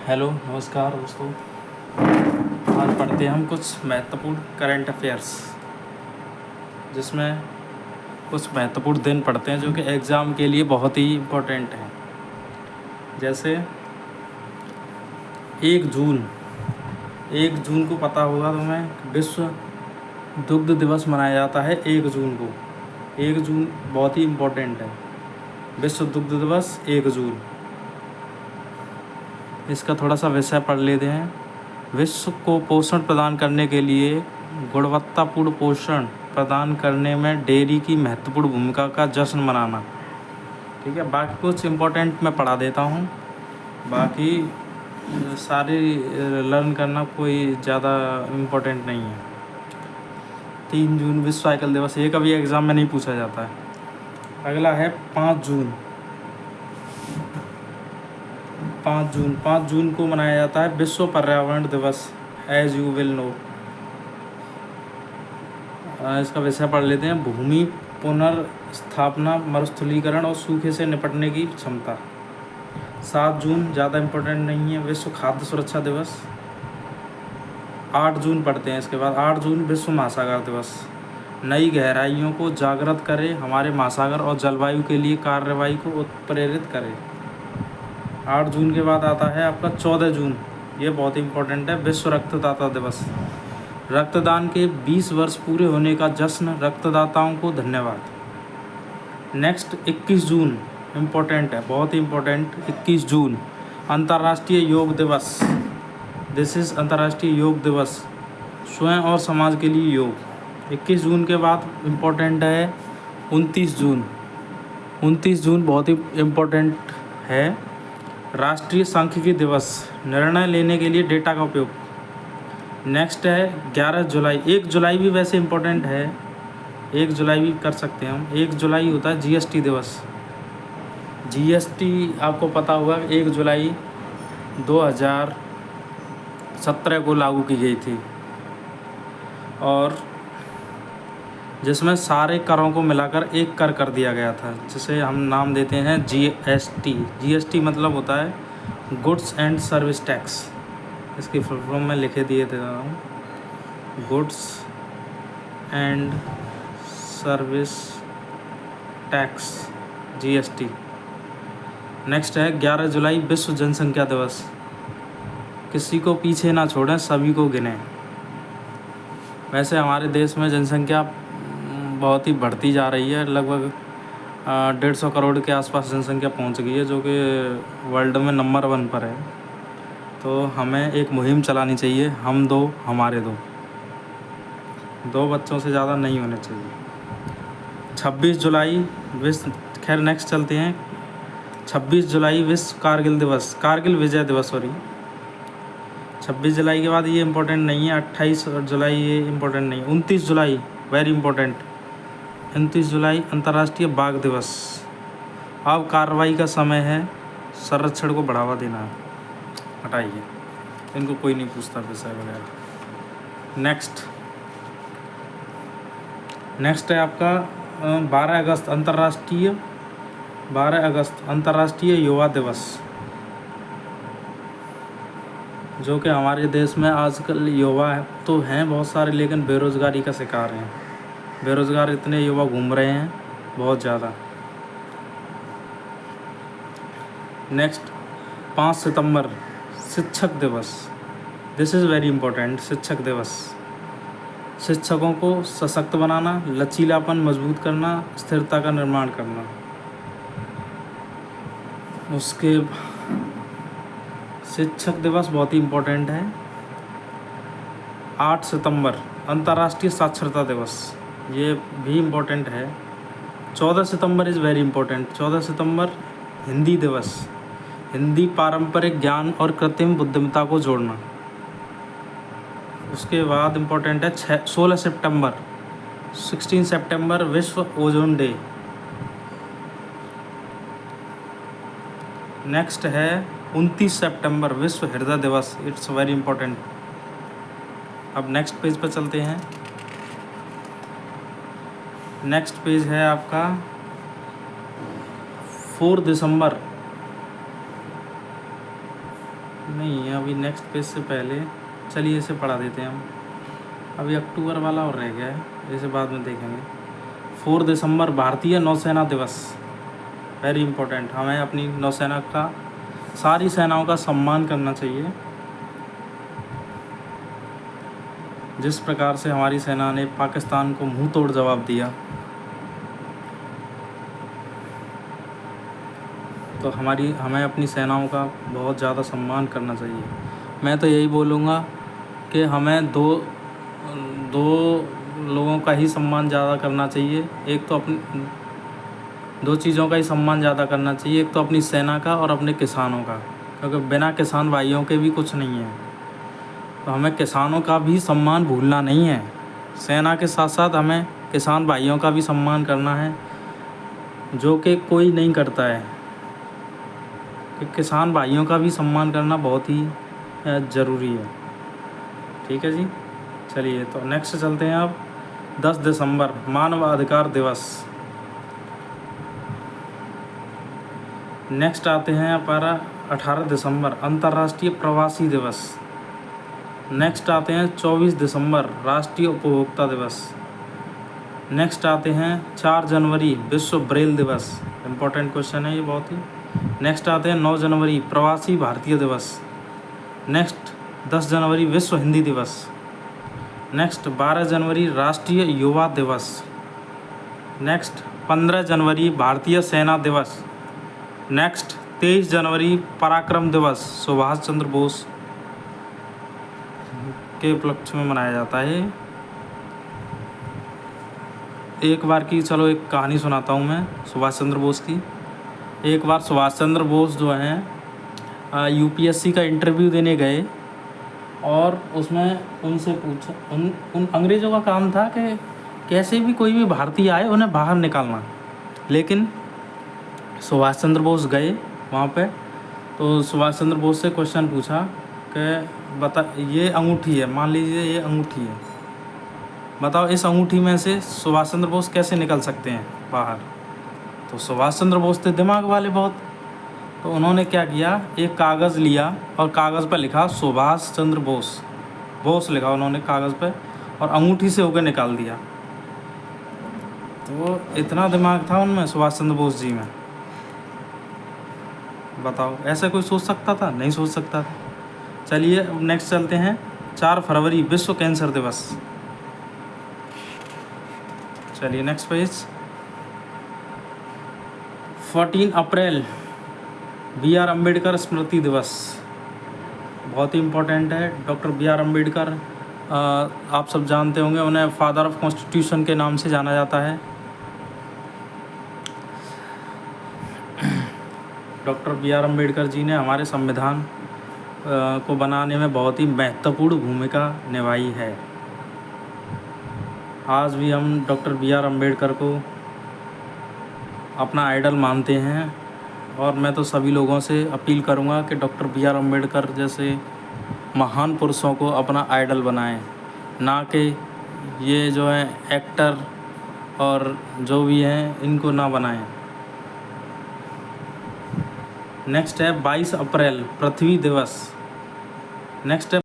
Hello नमस्कार दोस्तों। आज पढ़ते हैं हम कुछ महत्वपूर्ण करंट अफेयर्स, जिसमें कुछ महत्वपूर्ण दिन पढ़ते हैं जो कि एग्ज़ाम के लिए बहुत ही इम्पोर्टेंट हैं। जैसे 1 जून को पता होगा तुम्हें, विश्व दुग्ध दिवस मनाया जाता है 1 जून को। 1 जून बहुत ही इम्पोर्टेंट है। विश्व दुग्ध दिवस 1 जून। इसका थोड़ा सा विषय पढ़ लेते हैं। विश्व को पोषण प्रदान करने के लिए गुणवत्तापूर्ण पोषण प्रदान करने में डेयरी की महत्वपूर्ण भूमिका का जश्न मनाना। ठीक है, बाकी कुछ इम्पोर्टेंट मैं पढ़ा देता हूँ। बाकी सारे लर्न करना कोई ज़्यादा इम्पोर्टेंट नहीं है। 3 जून विश्व साइकिल दिवस, ये कभी एग्ज़ाम में नहीं पूछा जाता है। अगला है 5 जून। 5 जून को मनाया जाता है विश्व पर्यावरण दिवस, एज यू विल नो। इसका विषय पढ़ लेते हैं। भूमि पुनर्स्थापना, मरुस्थलीकरण और सूखे से निपटने की क्षमता। 7 जून ज़्यादा इम्पोर्टेंट नहीं है, विश्व खाद्य सुरक्षा दिवस। 8 जून पढ़ते हैं इसके बाद। 8 जून विश्व महासागर दिवस। नई गहराइयों को जागृत करें, हमारे महासागर और जलवायु के लिए कार्रवाई को उत्प्रेरित करें। 8 जून के बाद आता है आपका 14 जून। ये बहुत इम्पोर्टेंट है, विश्व रक्तदाता दिवस। रक्तदान के 20 वर्ष पूरे होने का जश्न, रक्तदाताओं को धन्यवाद। नेक्स्ट 21 जून इम्पोर्टेंट है, बहुत ही इम्पोर्टेंट। 21 जून अंतर्राष्ट्रीय योग दिवस। दिस इज़ अंतर्राष्ट्रीय योग दिवस, स्वयं और समाज के लिए योग। 21 जून के बाद इम्पोर्टेंट है 29 जून। 29 जून बहुत ही इम्पोर्टेंट है, राष्ट्रीय सांख्यिकी दिवस, निर्णय लेने के लिए डेटा का उपयोग। नेक्स्ट है 11 जुलाई। 1 जुलाई भी वैसे इम्पोर्टेंट है, 1 जुलाई भी कर सकते हैं हम। 1 जुलाई होता है जीएसटी दिवस। जीएसटी आपको पता होगा 1 जुलाई 2017 को लागू की गई थी, और जिसमें सारे करों को मिलाकर एक कर दिया गया था, जिसे हम नाम देते हैं जीएसटी। जीएसटी मतलब होता है गुड्स एंड सर्विस टैक्स। इसकी फुल फॉर्म में लिखे दिए थे, goods and service tax, GST. Next है 11 जुलाई विश्व जनसंख्या दिवस। किसी को पीछे ना छोड़ें, सभी को गिनें। वैसे हमारे देश में जनसंख्या बहुत ही बढ़ती जा रही है, लगभग 150 करोड़ के आसपास जनसंख्या पहुंच गई है, जो कि वर्ल्ड में नंबर 1 पर है। तो हमें एक मुहिम चलानी चाहिए, हम दो हमारे दो। 2 बच्चों से ज़्यादा नहीं होने चाहिए। 26 जुलाई विश्व, खैर नेक्स्ट चलते हैं। 26 जुलाई विश्व कारगिल दिवस, कारगिल विजय दिवस, सॉरी। 26 जुलाई के बाद ये इम्पोर्टेंट नहीं है। 28 जुलाई ये इम्पोर्टेंट नहीं है। 29 जुलाई वेरी इंपॉर्टेंट। 29 जुलाई अंतर्राष्ट्रीय बाघ दिवस। अब कार्रवाई का समय है, संरक्षण को बढ़ावा देना है। हटाइए, इनको कोई नहीं पूछता विषय वगैरह। नेक्स्ट है आपका 12 अगस्त अंतर्राष्ट्रीय युवा दिवस, जो कि हमारे देश में आजकल युवा तो हैं बहुत सारे, लेकिन बेरोज़गारी का शिकार हैं। बेरोज़गार इतने युवा घूम रहे हैं, बहुत ज़्यादा। नेक्स्ट 5 सितंबर शिक्षक दिवस। This is very important. शिक्षक दिवस, शिक्षकों को सशक्त बनाना, लचीलापन मजबूत करना, स्थिरता का निर्माण करना। उसके शिक्षक दिवस बहुत ही इम्पोर्टेंट है। 8 सितंबर अंतर्राष्ट्रीय साक्षरता दिवस, ये भी इम्पोर्टेंट है। 14 सितंबर इज़ वेरी इम्पोर्टेंट। 14 सितंबर हिंदी दिवस, हिंदी पारंपरिक ज्ञान और कृत्रिम बुद्धिमत्ता को जोड़ना। उसके बाद इम्पोर्टेंट है 16 सितंबर विश्व ओजोन डे। नेक्स्ट है 29 सितंबर विश्व हृदय दिवस, इट्स वेरी इंपॉर्टेंट। अब नेक्स्ट पेज पर चलते हैं। नेक्स्ट पेज है आपका 4 दिसंबर नहीं, अभी नेक्स्ट पेज से पहले चलिए इसे पढ़ा देते हैं हम। अभी अक्टूबर वाला और रह गया है, इसे बाद में देखेंगे। 4 दिसंबर भारतीय नौसेना दिवस, वेरी इम्पोर्टेंट। हमें अपनी नौसेना का, सारी सेनाओं का सम्मान करना चाहिए। जिस प्रकार से हमारी सेना ने पाकिस्तान को मुंह तोड़ जवाब दिया, तो हमें अपनी सेनाओं का बहुत ज़्यादा सम्मान करना चाहिए। मैं तो यही बोलूँगा कि हमें दो लोगों का ही सम्मान ज़्यादा करना चाहिए। एक तो दो चीज़ों का ही सम्मान ज़्यादा करना चाहिए, एक तो अपनी सेना का और अपने किसानों का, क्योंकि बिना किसान भाइयों के भी कुछ नहीं है। तो हमें किसानों का भी सम्मान भूलना नहीं है। सेना के साथ साथ हमें किसान भाइयों का भी सम्मान करना है, जो कि कोई नहीं करता है। कि किसान भाइयों का भी सम्मान करना बहुत ही ज़रूरी है। ठीक है जी, चलिए तो नेक्स्ट चलते हैं अब। 10 दिसंबर मानवाधिकार दिवस। नेक्स्ट आते हैं हमारा 18 दिसंबर अंतर्राष्ट्रीय प्रवासी दिवस। नेक्स्ट आते हैं 24 दिसंबर राष्ट्रीय उपभोक्ता दिवस। नेक्स्ट आते हैं 4 जनवरी विश्व ब्रेल दिवस, इम्पोर्टेंट क्वेश्चन है ये बहुत ही। नेक्स्ट आते हैं 9 जनवरी प्रवासी भारतीय दिवस। नेक्स्ट 10 जनवरी विश्व हिंदी दिवस। नेक्स्ट 12 जनवरी राष्ट्रीय युवा दिवस। नेक्स्ट 15 जनवरी भारतीय सेना दिवस। नेक्स्ट 23 जनवरी पराक्रम दिवस, सुभाष चंद्र बोस के उपलक्ष्य में मनाया जाता है। एक बार की चलो एक कहानी सुनाता हूँ मैं सुभाष चंद्र बोस की। एक बार सुभाष चंद्र बोस जो हैं यूपीएससी का इंटरव्यू देने गए, और उसमें उनसे पूछा, उन अंग्रेज़ों का काम था कि कैसे भी कोई भी भारतीय आए उन्हें बाहर निकालना। लेकिन सुभाष चंद्र बोस गए वहाँ पे, तो सुभाष चंद्र बोस से क्वेश्चन पूछा कि बता, ये अंगूठी है, मान लीजिए ये अंगूठी है, बताओ इस अंगूठी में से सुभाष चंद्र बोस कैसे निकल सकते हैं बाहर। तो सुभाष चंद्र बोस थे दिमाग वाले बहुत, तो उन्होंने क्या किया, एक कागज़ लिया और कागज़ पर लिखा सुभाष चंद्र बोस, बोस लिखा उन्होंने कागज़ पे, और अंगूठी से होकर निकाल दिया। तो इतना दिमाग था उनमें, सुभाष चंद्र बोस जी में। बताओ ऐसा कोई सोच सकता था? नहीं सोच सकता था। चलिए अब नेक्स्ट चलते हैं। 4 फरवरी विश्व कैंसर दिवस। चलिए नेक्स्ट पेज। 14 अप्रैल BR अम्बेडकर स्मृति दिवस, बहुत ही इम्पोर्टेंट है। डॉक्टर BR अम्बेडकर, आप सब जानते होंगे, उन्हें फादर ऑफ कॉन्स्टिट्यूशन के नाम से जाना जाता है। डॉक्टर BR अम्बेडकर जी ने हमारे संविधान को बनाने में बहुत ही महत्वपूर्ण भूमिका निभाई है। आज भी हम डॉक्टर BR अम्बेडकर को अपना आइडल मानते हैं, और मैं तो सभी लोगों से अपील करूंगा कि डॉक्टर BR अम्बेडकर जैसे महान पुरुषों को अपना आइडल बनाएं, ना कि ये जो है एक्टर और जो भी हैं इनको ना बनाएं। नेक्स्ट है 22 अप्रैल पृथ्वी दिवस। नेक्स्ट है